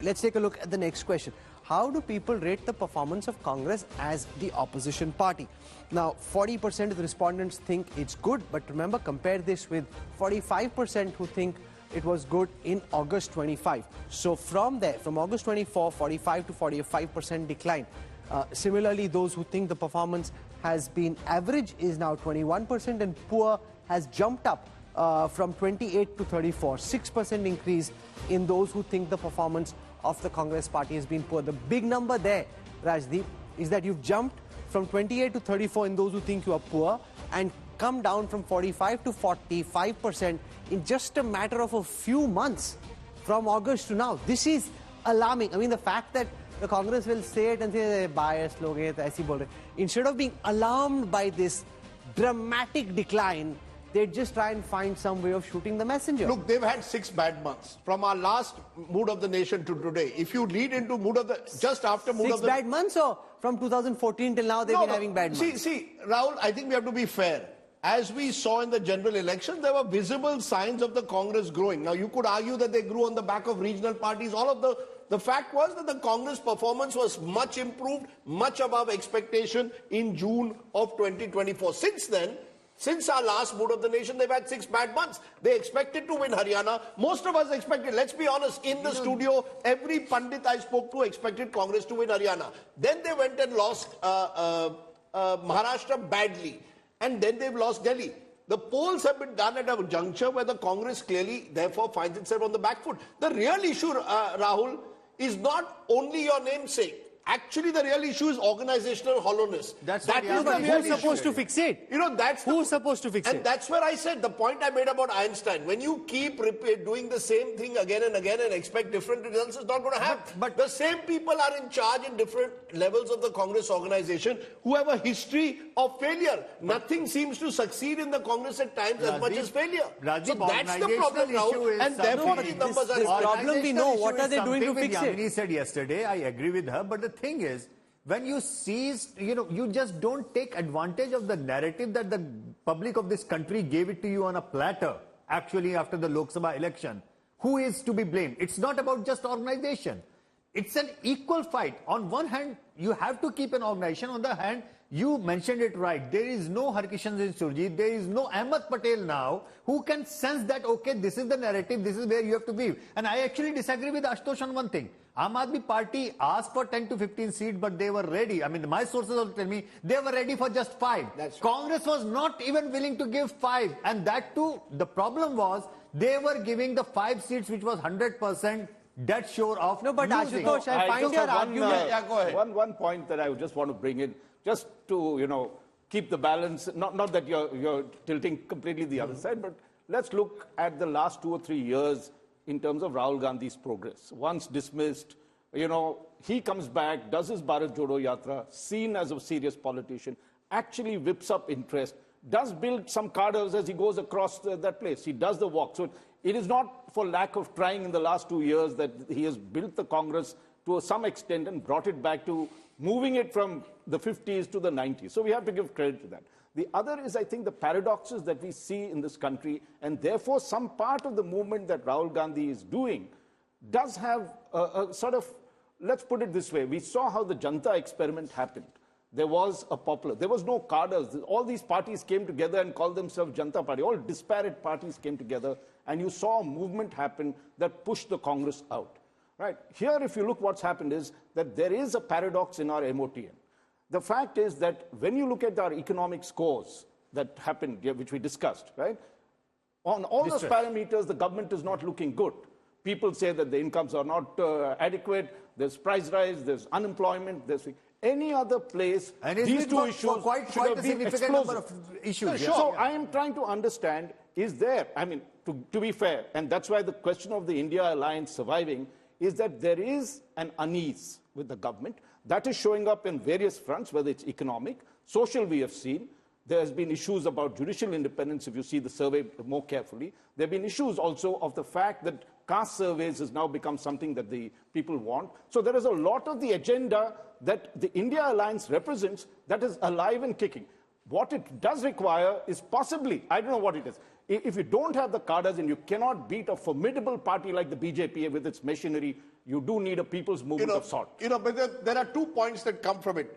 let's take a look at the next question. How do people rate the performance of Congress as the opposition party? Now, 40% of the respondents think it's good, but remember, compare this with 45% who think it was good in August 25. So from there, from August 24, 45 to 45% decline. Similarly, those who think the performance has been average is now 21%, and poor has jumped up from 28 to 34, 6% increase in those who think the performance of the Congress party has been poor. The big number there, Rajdeep, is that you've jumped from 28 to 34 in those who think you are poor, and come down from 45 to 45% in just a matter of a few months from August to now. This is alarming. I mean, the fact that the Congress will say it and say, biased log hain, aise bol rahe. Instead of being alarmed by this dramatic decline, they just try and find some way of shooting the messenger. Look, they've had 6 bad months from our last Mood of the Nation to today. If you lead into Mood of the, just after Mood of the... 6 bad months, or from 2014 till now they've been having bad months? See, Rahul, I think we have to be fair. As we saw in the general election, there were visible signs of the Congress growing. Now, you could argue that they grew on the back of regional parties. All of the fact was that the Congress performance was much improved, much above expectation in June of 2024. Since then, since our last Mood of the Nation, they've had 6 bad months. They expected to win Haryana. Most of us expected, let's be honest, in the studio, every pundit I spoke to expected Congress to win Haryana. Then they went and lost Maharashtra badly. And then they've lost Delhi. The polls have been done at a juncture where the Congress clearly, therefore, finds itself on the back foot. The real issue, Rahul, is not only your namesake. Actually, the real issue is organizational hollowness. That is the real issue. Who's supposed to fix it? You know, that's who's supposed to fix it. And that's where I said the point I made about Einstein. When you keep doing the same thing again and again and expect different results, it's not going to happen. But the same people are in charge in different levels of the Congress organization who have a history of failure. Nothing seems to succeed in the Congress at times as much as failure. So that's the problem now. And therefore, these numbers are this problem we know. What are they doing to fix it? Yamini said yesterday, I agree with her, but the thing is, when you seize, you just don't take advantage of the narrative that the public of this country gave it to you on a platter, actually, after the Lok Sabha election. Who is to be blamed? It's not about just organization. It's an equal fight. On one hand, you have to keep an organization. On the other hand, you mentioned it right. There is no Harkishan Singh Surjit. There is no Ahmed Patel now who can sense that, okay, this is the narrative, this is where you have to be. And I actually disagree with Ashutosh on one thing. Aam Aadmi Party asked for 10 to 15 seats, but they were ready. I mean, my sources will tell me they were ready for just 5. That's right. Congress was not even willing to give 5. And that too, the problem was they were giving the 5 seats, which was 100% dead sure of No, but losing. Ashutosh, I find your argument... go ahead. One point that I just want to bring in, just to, keep the balance, not that you're tilting completely the other side, but let's look at the last 2 or 3 years in terms of Rahul Gandhi's progress. Once dismissed, he comes back, does his Bharat Jodo Yatra, seen as a serious politician, actually whips up interest, does build some cadres as he goes across that place. He does the walk. So it is not for lack of trying in the last 2 years that he has built the Congress to some extent and brought it back to moving it from the 50s to the 90s. So we have to give credit to that. The other is, I think, the paradoxes that we see in this country, and therefore some part of the movement that Rahul Gandhi is doing does have a sort of, let's put it this way, we saw how the Janta experiment happened. There was no cadres. All these parties came together and called themselves Janta Party. All disparate parties came together, and you saw a movement happen that pushed the Congress out. Right. Here, if you look, what's happened is that there is a paradox in our MOTN. The fact is that when you look at our economic scores that happened, which we discussed, right, on all those parameters, the government is not looking good. People say that the incomes are not adequate, there's price rise, there's unemployment, there's any other place, and these two issues quite should have a been significant explosive. number of issues. Sure. So I am trying to understand, is there, I mean, to be fair, and that's why the question of the India alliance surviving is that there is an unease with the government that is showing up in various fronts, whether it's economic, social we have seen. There has been issues about judicial independence, if you see the survey more carefully. There have been issues also of the fact that caste surveys has now become something that the people want. So there is a lot of the agenda that the India alliance represents that is alive and kicking. What it does require is possibly, I don't know what it is, if you don't have the cadres and you cannot beat a formidable party like the BJP with its machinery, you do need a people's movement of sort. But there are 2 points that come from it.